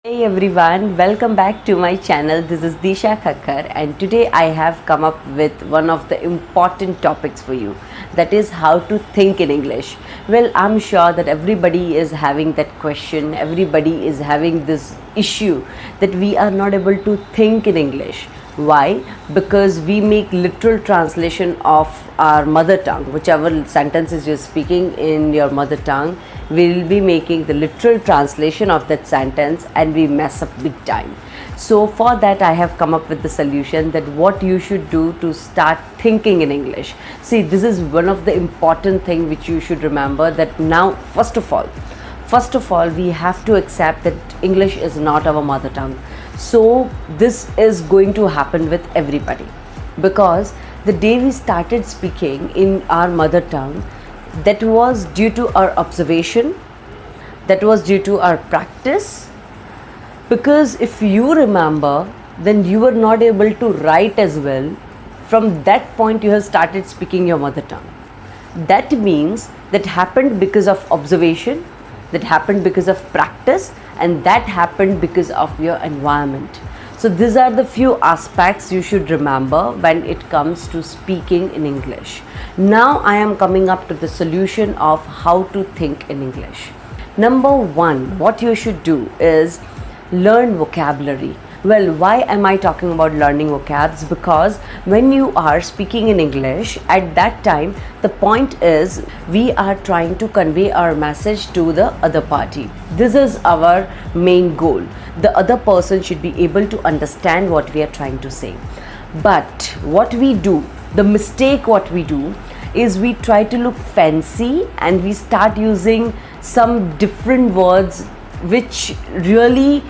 Hey everyone, welcome back to my channel. This is Disha Khakkar and today I have come up with one of the important topics for you, that is how to think in English. Well, I'm sure that everybody is having that question, everybody is having this issue that we are not able to think in English. Why? Because we make literal translation of our mother tongue, whichever sentences you're speaking in your mother tongue, we'll be making the literal translation of that sentence and we mess up big time. So for that I have come up with the solution that what you should do to start thinking in English. See, this is one of the important thing which you should remember, that now first of all we have to accept that English is not our mother tongue. So this is going to happen with everybody, because the day we started speaking in our mother tongue, that was due to our observation, that was due to our practice. Because if you remember, then you were not able to write as well. From that point you have started speaking your mother tongue. That means that happened because of observation, that happened because of practice, and that happened because of your environment. So these are the few aspects you should remember when it comes to speaking in English. Now I am coming up to the solution of how to think in English. Number one, what you should do is learn vocabulary. Well, why am I talking about learning vocabs? Because when you are speaking in English, at that time, the point is we are trying to convey our message to the other party. This is our main goal. The other person should be able to understand what we are trying to say. But what we do, the mistake what we do, is we try to look fancy and we start using some different words which really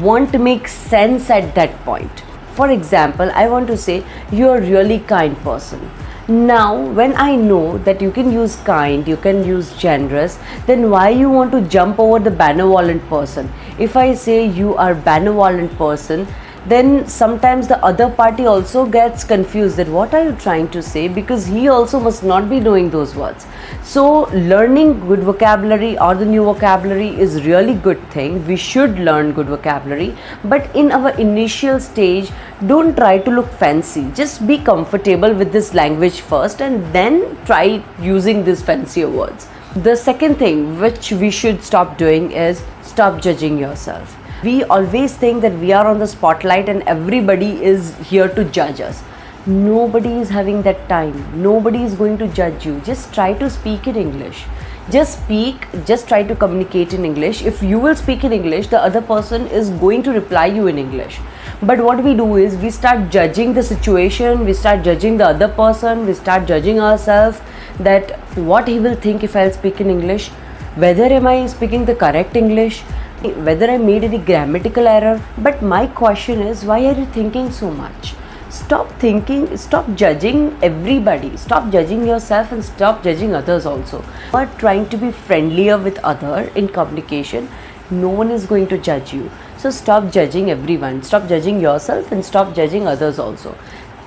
won't make sense at that point. For example, I want to say you're a really kind person. Now when I know that you can use kind, you can use generous, then why you want to jump over the benevolent person? If I say you are benevolent person, then sometimes the other party also gets confused that what are you trying to say, because he also must not be knowing those words. So learning good vocabulary or the new vocabulary is really good thing. We should learn good vocabulary, but in our initial stage, don't try to look fancy. Just be comfortable with this language first and then try using these fancier words. The second thing which we should stop doing is stop judging yourself. We always think that we are on the spotlight and everybody is here to judge us. Nobody is having that time. Nobody is going to judge you. Just try to speak in English. Just speak, just try to communicate in English. If you will speak in English, the other person is going to reply you in English. But what we do is we start judging the situation, we start judging the other person, we start judging ourselves that what he will think if I'll speak in English, whether am I speaking the correct English, whether I made any grammatical error. But my question is, why are you thinking so much? Stop thinking, stop judging everybody, stop judging yourself and stop judging others also. You are trying to be friendlier with other in communication. No one is going to judge you. So stop judging everyone, stop judging yourself and stop judging others also.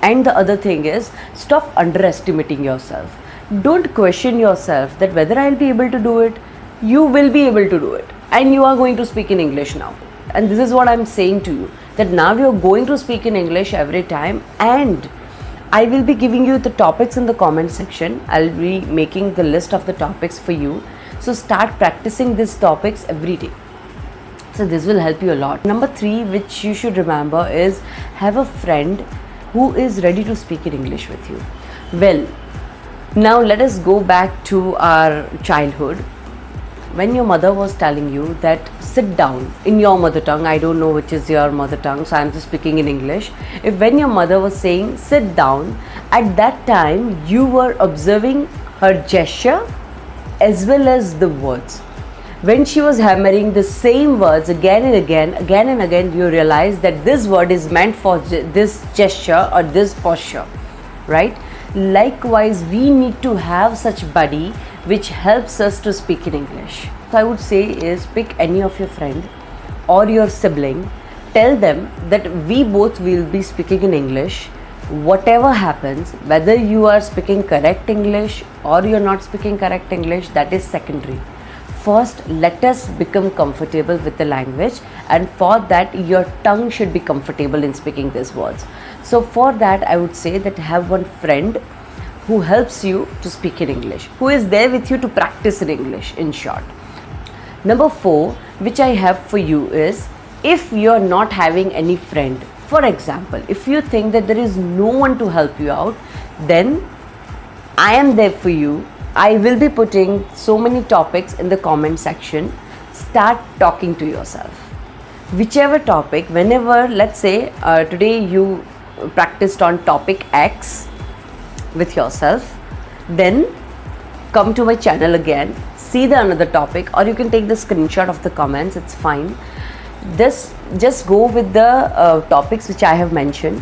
And the other thing is, stop underestimating yourself. Don't question yourself that whether I'll be able to do it. You will be able to do it. And you are going to speak in English now. And this is what I'm saying to you, that now you're going to speak in English every time, and I will be giving you the topics in the comment section. I'll be making the list of the topics for you. So start practicing these topics every day. So this will help you a lot. Number 3, which you should remember, is have a friend who is ready to speak in English with you. Well, now let us go back to our childhood. When your mother was telling you that sit down in your mother tongue, I don't know which is your mother tongue, so I'm just speaking in English. If when your mother was saying sit down, at that time you were observing her gesture as well as the words. When she was hammering the same words again and again, you realize that this word is meant for this gesture or this posture, right? Likewise, we need to have such buddy which helps us to speak in English. So I would say is pick any of your friend or your sibling, tell them that we both will be speaking in English. Whatever happens, whether you are speaking correct English or you're not speaking correct English, that is secondary. First, let us become comfortable with the language, and for that your tongue should be comfortable in speaking these words. So for that I would say that have one friend who helps you to speak in English, who is there with you to practice in English, in short. Number 4, which I have for you is, if you're not having any friend, for example, if you think that there is no one to help you out, then I am there for you. I will be putting so many topics in the comment section. Start talking to yourself. Whichever topic, whenever, let's say today you practiced on topic X with yourself, then come to my channel again, see the another topic, or you can take the screenshot of the comments, it's fine. This just go with the topics which I have mentioned,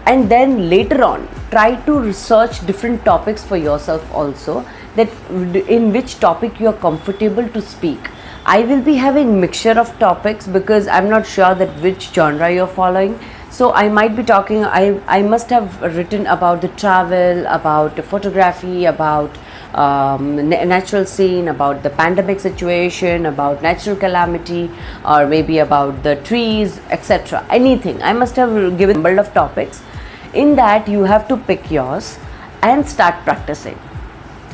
and then later on try to research different topics for yourself also, that in which topic you are comfortable to speak. I will be having mixture of topics because I'm not sure that which genre you're following. So I might be talking, I must have written about the travel, about photography, about natural scene, about the pandemic situation, about natural calamity, or maybe about the trees, etc. Anything. I must have given a number of topics. In that you have to pick yours and start practicing,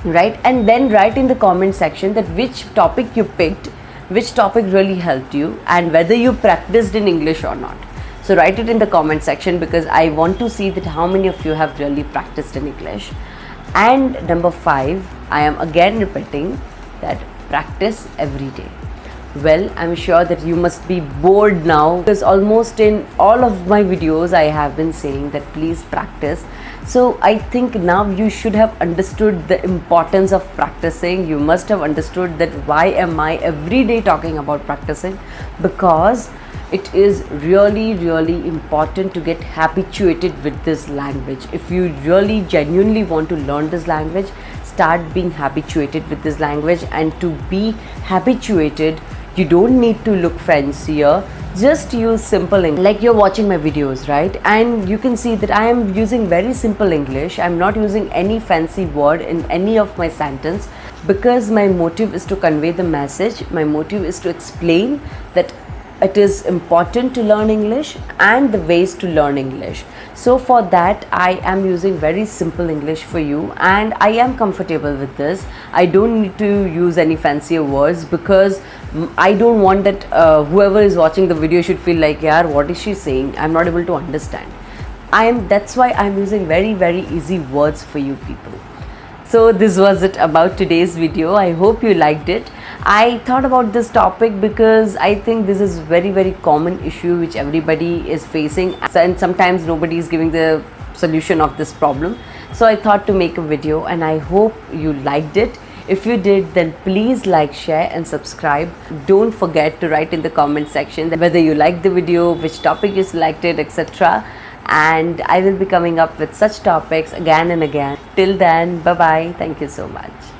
right? And then write in the comment section that which topic you picked, which topic really helped you, and whether you practiced in English or not. So write it in the comment section because I want to see that how many of you have really practiced in English. And number 5, I am again repeating that practice every day. Well, I'm sure that you must be bored now because almost in all of my videos I have been saying that please practice. So I think now you should have understood the importance of practicing. You must have understood that why am I every day talking about practicing, because it is really important to get habituated with this language. If you really genuinely want to learn this language, start being habituated with this language. And to be habituated, you don't need to look fancier, just use simple English. Like you're watching my videos, right? And you can see that I am using very simple English. I'm not using any fancy word in any of my sentence because my motive is to convey the message. My motive is to explain that it is important to learn English and the ways to learn English. So for that I am using very simple English for you, and I am comfortable with this. I don't need to use any fancier words because I don't want that whoever is watching the video should feel like, yaar, what is she saying? I'm not able to understand. That's why I'm using very easy words for you people. So this was it about today's video. I hope you liked it. I thought about this topic because I think this is very common issue which everybody is facing, and sometimes nobody is giving the solution of this problem. So I thought to make a video, and I hope you liked it. If you did, then please like, share and subscribe. Don't forget to write in the comment section whether you liked the video, which topic you selected, etc. And I will be coming up with such topics again and again. Till then, bye bye. Thank you so much.